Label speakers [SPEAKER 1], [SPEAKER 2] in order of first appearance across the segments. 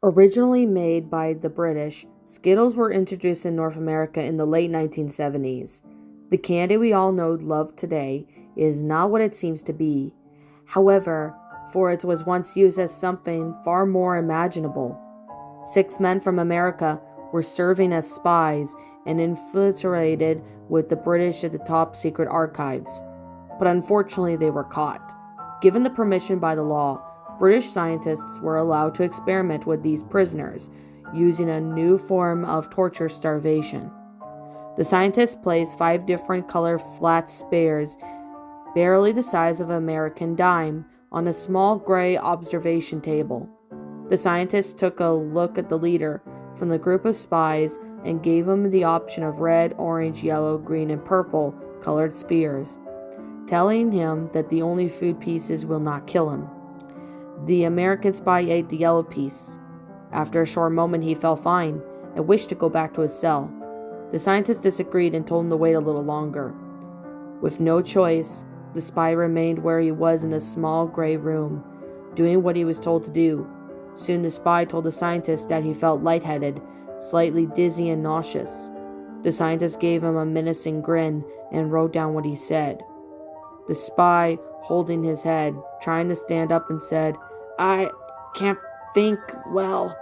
[SPEAKER 1] Originally made by the British, Skittles were introduced in North America in the late 1970s. The candy we all know and love today is not what it seems to be. However, for it was once used as something far more imaginable. 6 men from America were serving as spies and infiltrated with the British at the top secret archives. But unfortunately, they were caught. Given the permission by the law, British scientists were allowed to experiment with these prisoners using a new form of torture starvation. The scientists placed 5 different color flat spheres, barely the size of an American dime, on a small gray observation table. The scientists took a look at the leader from the group of spies and gave him the option of red, orange, yellow, green, and purple colored spheres, telling him that the only food pieces will not kill him. The American spy ate the yellow piece. After a short moment, he felt fine and wished to go back to his cell. The scientist disagreed and told him to wait a little longer. With no choice, the spy remained where he was in a small gray room, doing what he was told to do. Soon the spy told the scientist that he felt lightheaded, slightly dizzy and nauseous. The scientist gave him a menacing grin and wrote down what he said. The spy, holding his head, trying to stand up, and said, "I can't think well."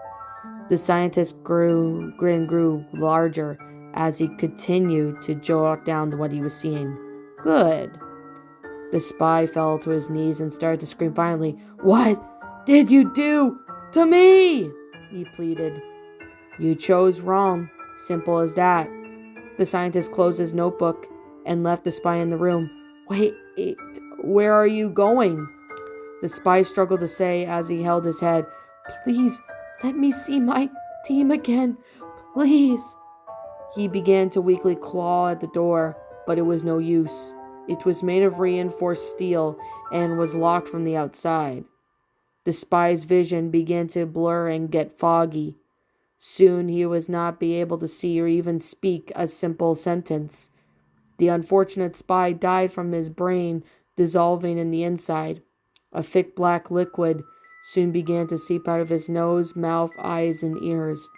[SPEAKER 1] The scientist's grin grew larger as he continued to jot down what he was seeing. "Good." The spy fell to his knees and started to scream violently. "What did you do to me?" he pleaded. "You chose wrong. Simple as that." The scientist closed his notebook and left the spy in the room. "Wait, where are you going?" The spy struggled to say as he held his head. "Please, let me see my team again. Please." He began to weakly claw at the door, but it was no use. It was made of reinforced steel and was locked from the outside. The spy's vision began to blur and get foggy. Soon he was not be able to see or even speak a simple sentence. The unfortunate spy died from his brain dissolving in the inside. A thick black liquid soon began to seep out of his nose, mouth, eyes, and ears.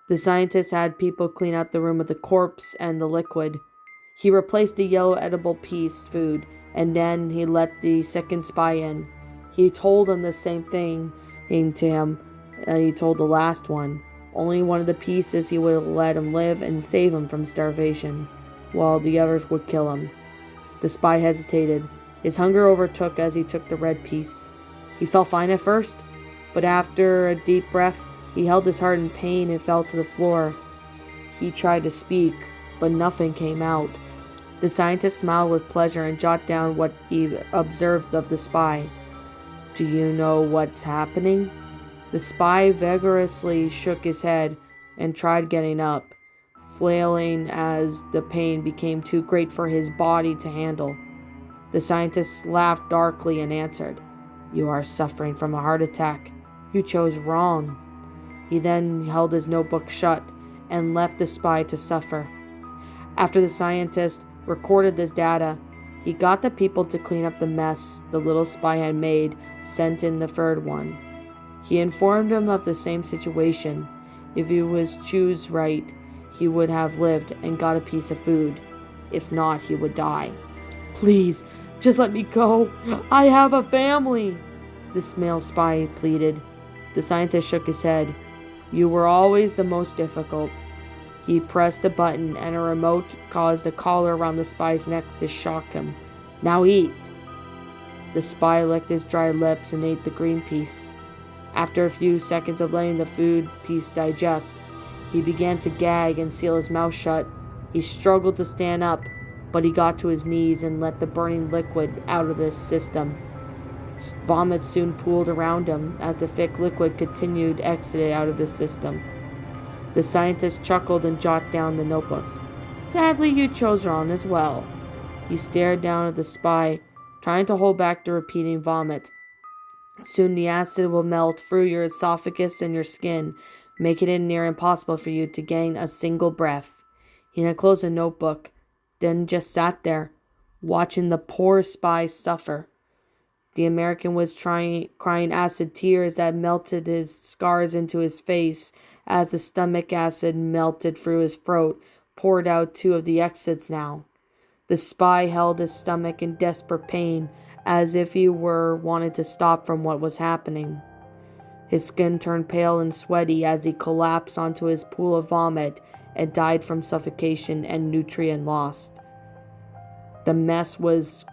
[SPEAKER 1] The scientist had people clean out the room with the corpse and the liquid. He replaced the yellow edible piece food, and then he let the second spy in. He told him the same thing to him he told the last one. Only one of the pieces he would let him live and save him from starvation, while the others would kill him. The spy hesitated. His hunger overtook as he took the red piece. He felt fine at first, but after a deep breath, he held his heart in pain and fell to the floor. He tried to speak, but nothing came out. The scientist smiled with pleasure and jotted down what he observed of the spy. "Do you know what's happening?" The spy vigorously shook his head and tried getting up, flailing as the pain became too great for his body to handle. The scientist laughed darkly and answered, "You are suffering from a heart attack. You chose wrong." He then held his notebook shut and left the spy to suffer. After the scientist recorded this data, he got the people to clean up the mess the little spy had made, sent in the third one. He informed him of the same situation. If he was choose right, he would have lived and got a piece of food. If not, he would die. "Please, just let me go. I have a family," the male spy pleaded. The scientist shook his head. "You were always the most difficult." He pressed a button and a remote caused a collar around the spy's neck to shock him. "Now eat." The spy licked his dry lips and ate the green piece. After a few seconds of letting the food piece digest, he began to gag and seal his mouth shut. He struggled to stand up, but he got to his knees and let the burning liquid out of his system. Vomit soon pooled around him as the thick liquid continued to exit out of his system. The scientist chuckled and jotted down the notebooks. "Sadly, you chose wrong as well." He stared down at the spy, trying to hold back the repeating vomit. Soon the acid will melt through your esophagus and your skin, making it near impossible for you to gain a single breath. He then closed the notebook, then just sat there, watching the poor spy suffer. The American was crying acid tears that melted his scars into his face as the stomach acid melted through his throat, poured out 2 of the exits now. The spy held his stomach in desperate pain, as if he were wanted to stop from what was happening. His skin turned pale and sweaty as he collapsed onto his pool of vomit and died from suffocation and nutrient loss. The mess was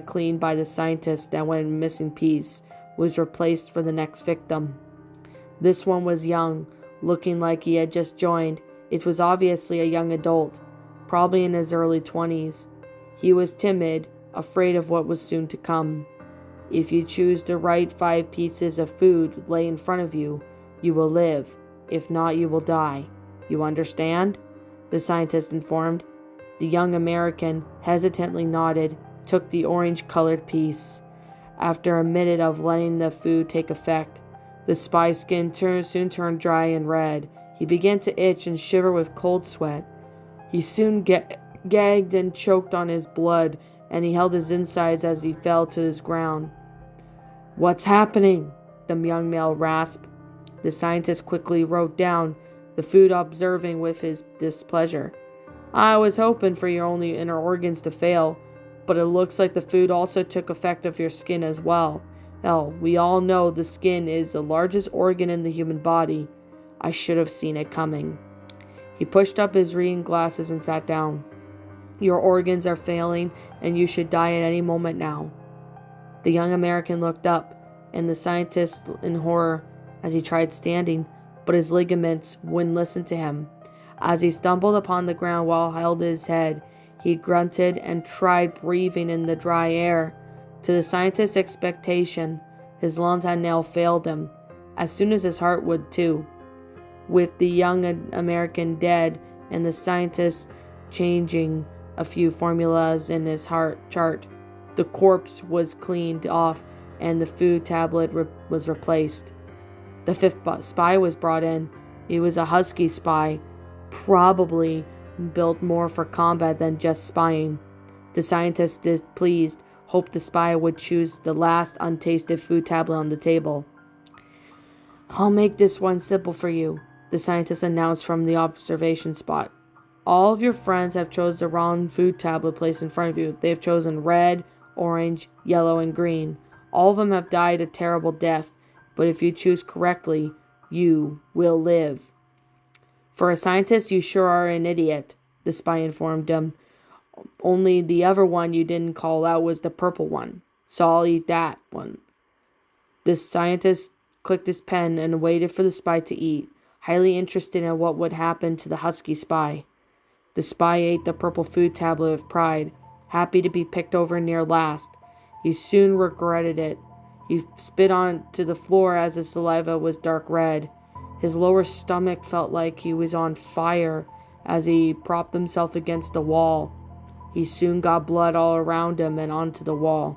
[SPEAKER 1] cleaned by the scientist that went missing piece, was replaced for the next victim. This one was young, looking like he had just joined. It was obviously a young adult, probably in his early 20s. He was timid, afraid of what was soon to come. If you choose the right 5 pieces of food lay in front of you, you will live. If not, you will die. You understand? The scientist informed. The young American hesitantly nodded, took the orange-colored piece. After a minute of letting the food take effect, the spy's skin soon turned dry and red. He began to itch and shiver with cold sweat. He soon gagged and choked on his blood, and he held his insides as he fell to his ground. "What's happening?" the young male rasped. The scientist quickly wrote down the food, observing with his displeasure. "I was hoping for your only inner organs to fail, but it looks like the food also took effect of your skin as well. Hell, we all know the skin is the largest organ in the human body. I should have seen it coming." He pushed up his reading glasses and sat down. "Your organs are failing, and you should die at any moment now." The young American looked up, and the scientist in horror as he tried standing, but his ligaments wouldn't listen to him. As he stumbled upon the ground while held his head, he grunted and tried breathing in the dry air. To the scientist's expectation, his lungs had now failed him, as soon as his heart would too. With the young American dead and the scientist changing a few formulas in his heart chart, the corpse was cleaned off and the food tablet was replaced. The 5th spy was brought in. He was a husky spy, probably built more for combat than just spying. The scientist, displeased, hoped the spy would choose the last untasted food tablet on the table. "I'll make this one simple for you," the scientist announced from the observation spot. "All of your friends have chosen the wrong food tablet placed in front of you. They have chosen red, orange, yellow, and green. All of them have died a terrible death, but if you choose correctly, you will live." "For a scientist, you sure are an idiot," the spy informed him. "Only the other one you didn't call out was the purple one, so I'll eat that one." The scientist clicked his pen and waited for the spy to eat, highly interested in what would happen to the husky spy. The spy ate the purple food tablet with pride, happy to be picked over near last. He soon regretted it. He spit onto the floor as his saliva was dark red. His lower stomach felt like he was on fire as he propped himself against the wall. He soon got blood all around him and onto the wall.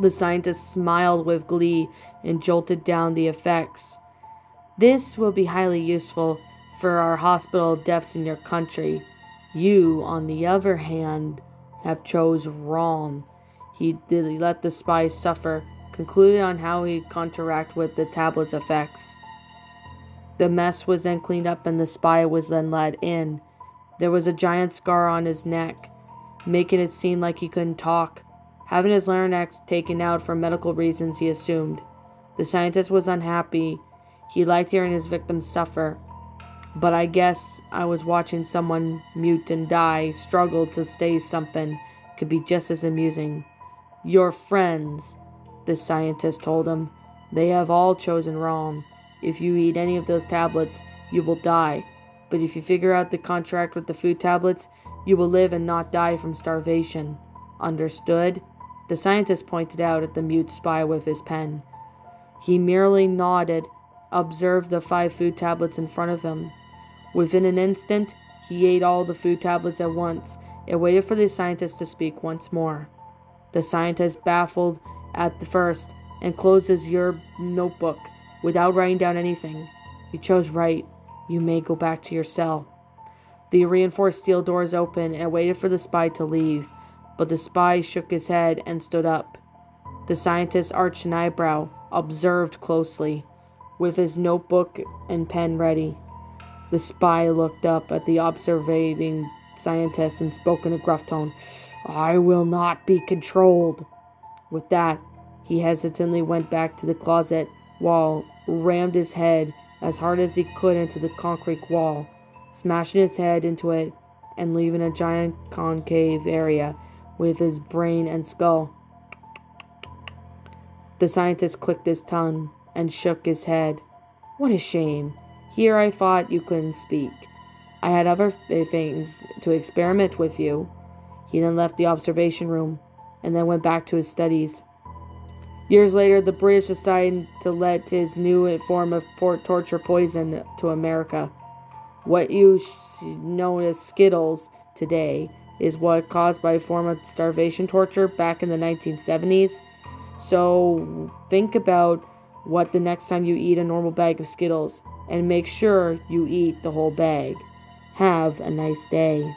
[SPEAKER 1] The scientist smiled with glee and jolted down the effects. "This will be highly useful for our hospital deaths in your country. You, on the other hand, have chose wrong." He let the spy suffer, concluded on how he'd counteract with the tablet's effects. The mess was then cleaned up and the spy was then let in. There was a giant scar on his neck, making it seem like he couldn't talk. Having his larynx taken out for medical reasons, he assumed. The scientist was unhappy. He liked hearing his victims suffer. "But I guess I was watching someone mute and die, struggle to say something, could be just as amusing." "Your friends," the scientist told him, "they have all chosen wrong. If you eat any of those tablets, you will die. But if you figure out the contract with the food tablets, you will live and not die from starvation. Understood?" The scientist pointed out at the mute spy with his pen. He merely nodded, observed the 5 food tablets in front of him. Within an instant, he ate all the food tablets at once and waited for the scientist to speak once more. The scientist baffled at the first and closed his notebook without writing down anything. "You chose right. You may go back to your cell." The reinforced steel doors opened and waited for the spy to leave, but the spy shook his head and stood up. The scientist arched an eyebrow, observed closely, with his notebook and pen ready. The spy looked up at the observing scientist and spoke in a gruff tone. "I will not be controlled." With that, he hesitantly went back to the closet wall, rammed his head as hard as he could into the concrete wall, smashing his head into it and leaving a giant concave area with his brain and skull. The scientist clicked his tongue and shook his head. "What a shame. Here I thought you couldn't speak. I had other things to experiment with you." He then left the observation room and then went back to his studies. Years later, the British decided to let his new form of torture poison to America. What you know as Skittles today is what caused by a form of starvation torture back in the 1970s. So think about what the next time you eat a normal bag of Skittles, and make sure you eat the whole bag. Have a nice day.